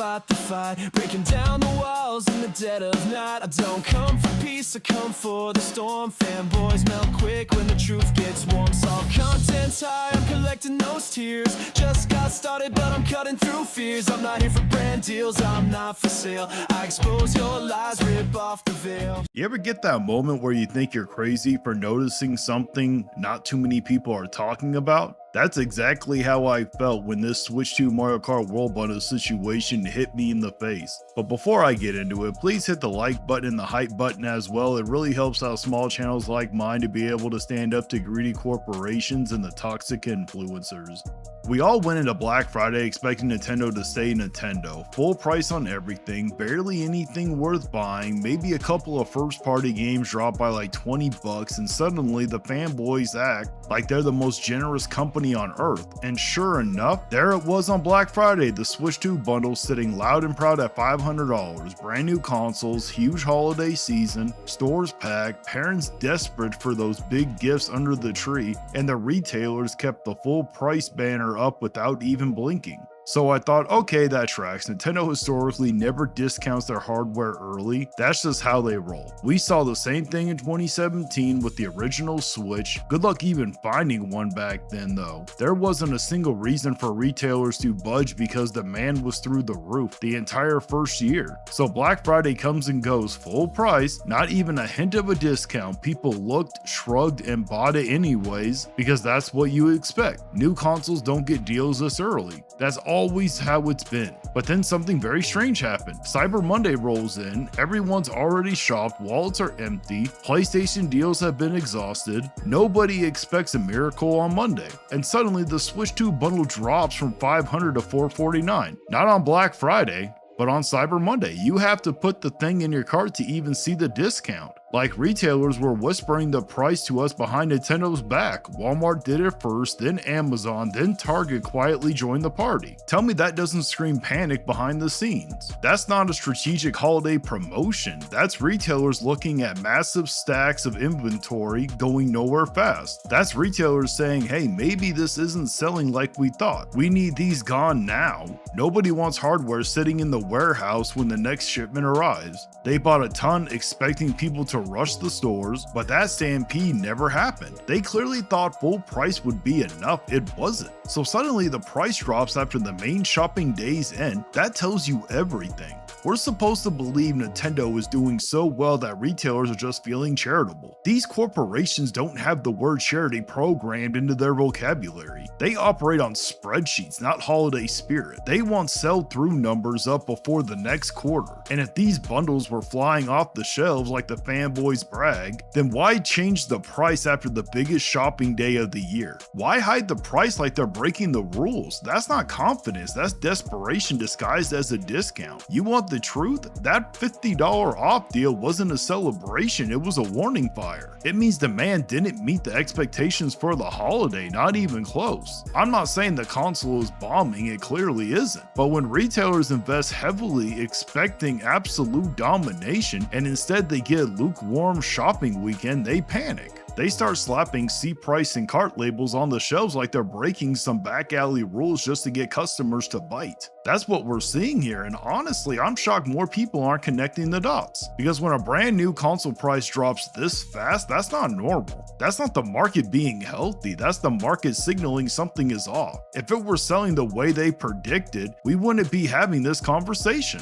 start the fight, breaking down the walls in the dead of night. I don't come for peace, I come for the storm. Fanboys melt quick when the truth gets warm. Saw content's high, I'm collecting those tears. Just got started, but I'm cutting through fears. I'm not here for brand deals, I'm not for sale. I expose your lies, rip off the veil. You ever get that moment where you think you're crazy for noticing something not too many people are talking about? That's exactly how I felt when this Switch 2 Mario Kart World Bundle situation hit me in the face. But before I get into it, please hit the like button and the hype button as well. It really helps out small channels like mine to be able to stand up to greedy corporations and the toxic influencers. We all went into Black Friday expecting Nintendo to stay Nintendo. Full price on everything, barely anything worth buying, maybe a couple of first party games drop by like 20 bucks, and suddenly the fanboys act like they're the most generous company on earth. And sure enough, there it was on Black Friday, the Switch 2 bundle sitting loud and proud at $500. Brand new consoles, huge holiday season, stores packed, parents desperate for those big gifts under the tree, and the retailers kept the full price banner up without even blinking. So I thought, okay, that tracks. Nintendo historically never discounts their hardware early. That's just how they roll. We saw the same thing in 2017 with the original Switch. Good luck even finding one back then though. There wasn't a single reason for retailers to budge because demand was through the roof the entire first year. So Black Friday comes and goes full price, not even a hint of a discount. People looked, shrugged, and bought it anyways because that's what you expect. New consoles don't get deals this early. That's always how it's been. But then something very strange happened. Cyber Monday rolls in, everyone's already shopped, wallets are empty, PlayStation deals have been exhausted, nobody expects a miracle on Monday. And suddenly the Switch 2 bundle drops from $500 to $449. Not on Black Friday, but on Cyber Monday. You have to put the thing in your cart to even see the discount. Like retailers were whispering the price to us behind Nintendo's back. Walmart did it first, then Amazon, then Target quietly joined the party. Tell me that doesn't scream panic behind the scenes. That's not a strategic holiday promotion. That's retailers looking at massive stacks of inventory going nowhere fast. That's retailers saying, hey, maybe this isn't selling like we thought. We need these gone now. Nobody wants hardware sitting in the warehouse when the next shipment arrives. They bought a ton expecting people to rush the stores, but that stampede never happened. They clearly thought full price would be enough. It wasn't. So suddenly the price drops after the main shopping day's end. That tells you everything. We're supposed to believe Nintendo is doing so well that retailers are just feeling charitable. These corporations don't have the word charity programmed into their vocabulary. They operate on spreadsheets, not holiday spirit. They want sell-through numbers up before the next quarter. And if these bundles were flying off the shelves like the fanboys brag, then why change the price after the biggest shopping day of the year? Why hide the price like they're breaking the rules? That's not confidence, that's desperation disguised as a discount. You want the truth? That $50 off deal wasn't a celebration, it was a warning fire. It means demand didn't meet the expectations for the holiday, not even close. I'm not saying the console is bombing, it clearly isn't. But when retailers invest heavily expecting absolute domination and instead they get lukewarm shopping weekend, they panic. They start slapping C price and cart labels on the shelves like they're breaking some back alley rules just to get customers to bite. That's what we're seeing here, and honestly, I'm shocked more people aren't connecting the dots. Because when a brand new console price drops this fast, that's not normal. That's not the market being healthy, that's the market signaling something is off. If it were selling the way they predicted, we wouldn't be having this conversation.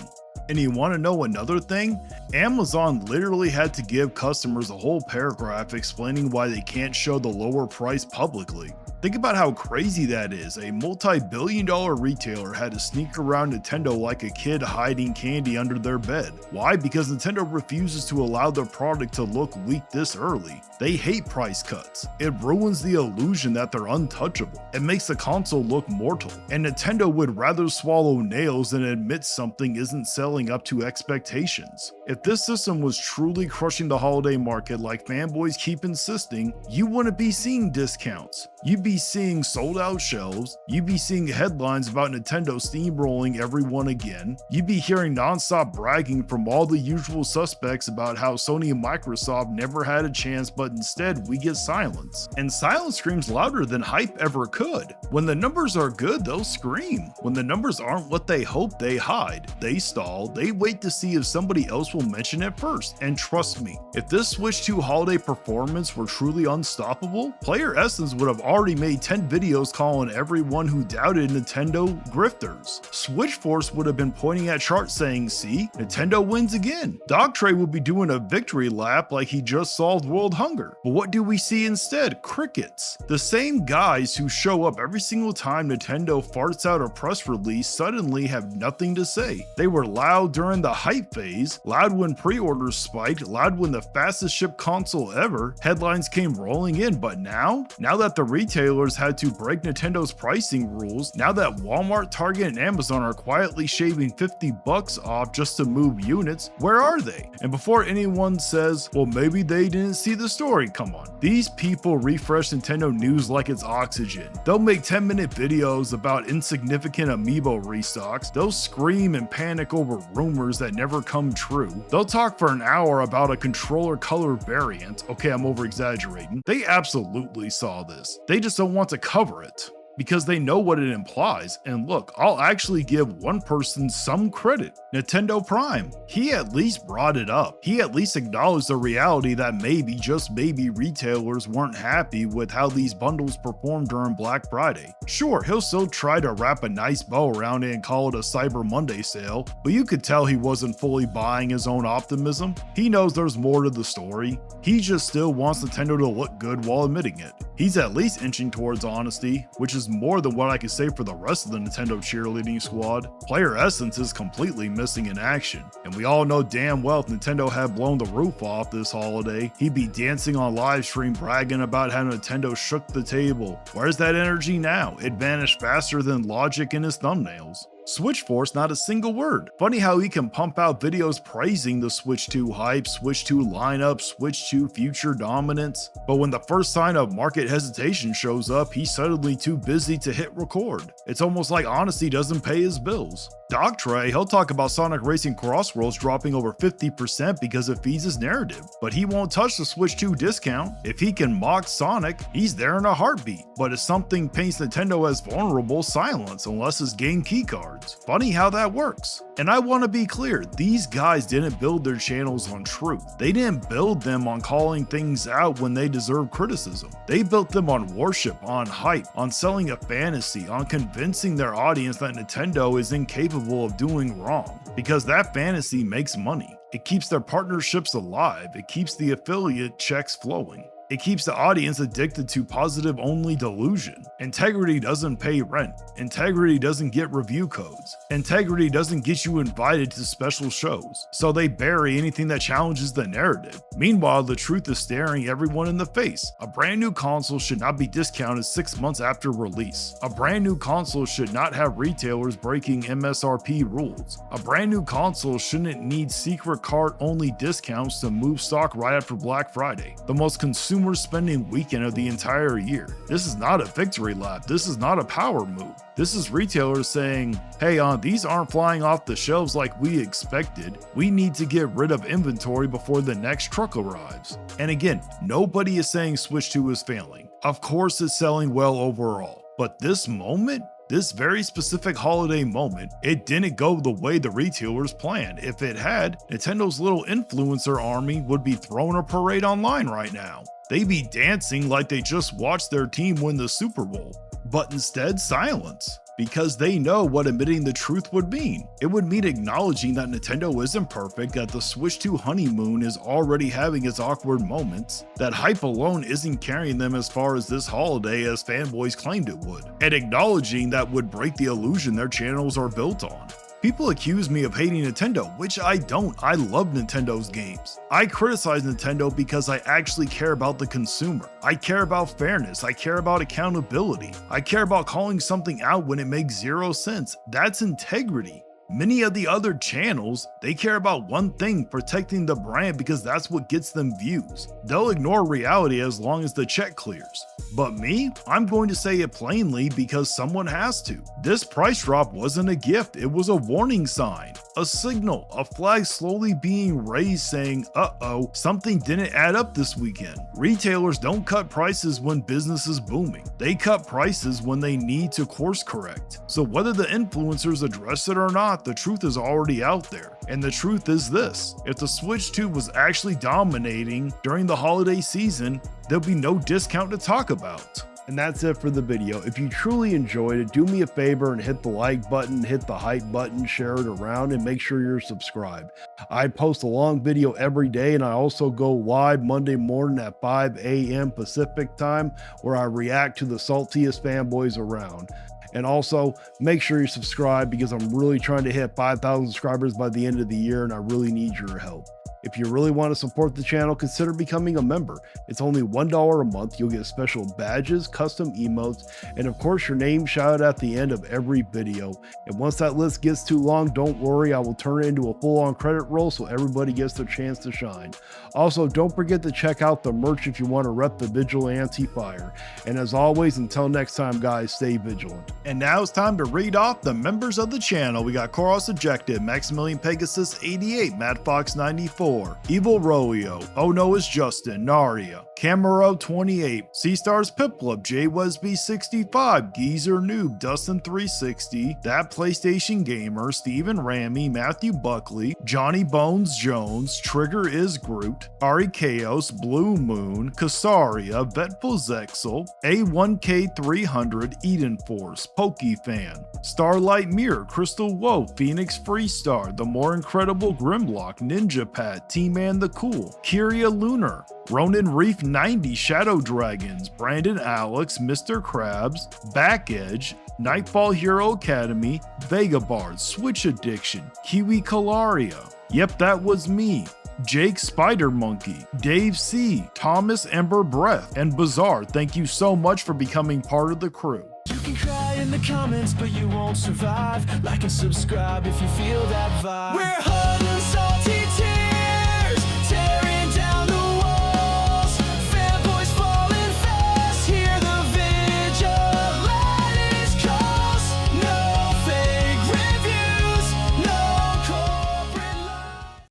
And you want to know another thing? Amazon literally had to give customers a whole paragraph explaining why they can't show the lower price publicly. Think about how crazy that is. A multi-billion-dollar retailer had to sneak around Nintendo like a kid hiding candy under their bed. Why? Because Nintendo refuses to allow their product to look weak this early. They hate price cuts. It ruins the illusion that they're untouchable. It makes the console look mortal. And Nintendo would rather swallow nails than admit something isn't selling up to expectations. If this system was truly crushing the holiday market like fanboys keep insisting, you wouldn't be seeing discounts. You'd be be seeing sold out shelves, you'd be seeing headlines about Nintendo steamrolling everyone again, you'd be hearing non-stop bragging from all the usual suspects about how Sony and Microsoft never had a chance, but instead we get silence. And silence screams louder than hype ever could. When the numbers are good, they'll scream. When the numbers aren't what they hope, they hide, they stall, they wait to see if somebody else will mention it first. And trust me, if this Switch 2 holiday performance were truly unstoppable, Player Essence would have already made 10 videos calling everyone who doubted Nintendo grifters. Switch Force would have been pointing at charts saying, see, Nintendo wins again. Dogtray would be doing a victory lap like he just solved world hunger. But what do we see instead? Crickets. The same guys who show up every single time Nintendo farts out a press release suddenly have nothing to say. They were loud during the hype phase, loud when pre-orders spiked, loud when the fastest shipped console ever, headlines came rolling in, but now that the retailers had to break Nintendo's pricing rules, now that Walmart, Target, and Amazon are quietly shaving $50 off just to move units, where are they? And before anyone says, well, maybe they didn't see the story, come on. These people refresh Nintendo news like it's oxygen. They'll make 10-minute videos about insignificant amiibo restocks. They'll scream and panic over rumors that never come true. They'll talk for an hour about a controller color variant. Okay, I'm over exaggerating. They absolutely saw this. They just don't want to cover it, because they know what it implies. And look, I'll actually give one person some credit. Nintendo Prime. He at least brought it up. He at least acknowledged the reality that maybe, just maybe, retailers weren't happy with how these bundles performed during Black Friday. Sure, he'll still try to wrap a nice bow around it and call it a Cyber Monday sale, but you could tell he wasn't fully buying his own optimism. He knows there's more to the story. He just still wants Nintendo to look good while admitting it. He's at least inching towards honesty, which is more than what I could say for the rest of the Nintendo cheerleading squad. Player Essence is completely missing in action, and we all know damn well if Nintendo had blown the roof off this holiday, he'd be dancing on live stream bragging about how Nintendo shook the table. Where's that energy now? It vanished faster than logic in his thumbnails. Switch Force, not a single word. Funny how he can pump out videos praising the Switch 2 hype, Switch 2 lineup, Switch 2 future dominance, but when the first sign of market hesitation shows up, he's suddenly too busy to hit record. It's almost like honesty doesn't pay his bills. Dogtray, he'll talk about Sonic Racing Crossworlds dropping over 50% because it feeds his narrative, but he won't touch the Switch 2 discount. If he can mock Sonic, he's there in a heartbeat. But if something paints Nintendo as vulnerable, silence, unless it's game keycards. Funny how that works. And I want to be clear, these guys didn't build their channels on truth. They didn't build them on calling things out when they deserve criticism. They built them on worship, on hype, on selling a fantasy, on convincing their audience that Nintendo is incapable of doing wrong, because that fantasy makes money. It keeps their partnerships alive. It keeps the affiliate checks flowing. It keeps the audience addicted to positive only delusion. Integrity doesn't pay rent. Integrity doesn't get review codes. Integrity doesn't get you invited to special shows. So they bury anything that challenges the narrative. Meanwhile, the truth is staring everyone in the face. A brand new console should not be discounted 6 months after release. A brand new console should not have retailers breaking MSRP rules. A brand new console shouldn't need secret cart only discounts to move stock right after Black Friday, the most consumer spending weekend of the entire year. This is not a victory lap. This is not a power move. This is retailers saying, hey, these aren't flying off the shelves like we expected. We need to get rid of inventory before the next truck arrives. And again, nobody is saying Switch 2 is failing. Of course it's selling well overall. But this moment, this very specific holiday moment, it didn't go the way the retailers planned. If it had, Nintendo's little influencer army would be throwing a parade online right now. They'd be dancing like they just watched their team win the Super Bowl. But instead, silence. Because they know what admitting the truth would mean. It would mean acknowledging that Nintendo isn't perfect, that the Switch 2 honeymoon is already having its awkward moments, that hype alone isn't carrying them as far as this holiday as fanboys claimed it would, and acknowledging that would break the illusion their channels are built on. People accuse me of hating Nintendo, which I don't. I love Nintendo's games. I criticize Nintendo because I actually care about the consumer. I care about fairness. I care about accountability. I care about calling something out when it makes zero sense. That's integrity. Many of the other channels, they care about one thing, protecting the brand, because that's what gets them views. They'll ignore reality as long as the check clears. But me, I'm going to say it plainly because someone has to. This price drop wasn't a gift, it was a warning sign, a signal, a flag slowly being raised saying, uh-oh, something didn't add up this weekend. Retailers don't cut prices when business is booming. They cut prices when they need to course correct. So whether the influencers address it or not, the truth is already out there. And the truth is this: if the Switch 2 was actually dominating during the holiday season, there'll be no discount to talk about. And that's it for the video. If you truly enjoyed it, do me a favor and hit the like button, hit the hype button, share it around, and make sure you're subscribed. I post a long video every day, and I also go live Monday morning at 5 a.m. Pacific time, where I react to the saltiest fanboys around. And also, make sure you subscribe, because I'm really trying to hit 5,000 subscribers by the end of the year, and I really need your help. If you really want to support the channel, consider becoming a member. It's only $1 a month. You'll get special badges, custom emotes, and of course your name shouted at the end of every video. And once that list gets too long, don't worry, I will turn it into a full-on credit roll so everybody gets their chance to shine. Also, don't forget to check out the merch if you want to rep the Vigilante Fire. And as always, until next time guys, stay vigilant. And now it's time to read off the members of the channel. We got Koros Ejected, Maximilian Pegasus 88, Matt Fox 94, Evil Rolio, Oh No It's Justin, Naria, Camaro 28, C-Stars Piplup, J Wesby 65, Geezer Noob, Dustin 360, That PlayStation Gamer, Steven Rammy, Matthew Buckley, Johnny Bones Jones, Trigger is Groot, Ari Chaos, Blue Moon, Kasaria, Vetful Zexel, A1K300, Eden Force, Pokefan, Starlight Mirror, Crystal Woe, Phoenix Freestar, The More Incredible Grimlock, Ninja Pat, T-Man the Cool, Kyria Lunar, Ronan Reef 90, Shadow Dragons, Brandon Alex, Mr. Krabs, Back Edge, Nightfall Hero Academy, Vegabard, Switch Addiction, Kiwi Kalaria, yep that was me, Jake Spider Monkey, Dave C, Thomas Ember Breath, and Bizarre. Thank you so much for becoming part of the crew. You can cry in the comments, but you won't survive. Like and subscribe if you feel that vibe. We're hard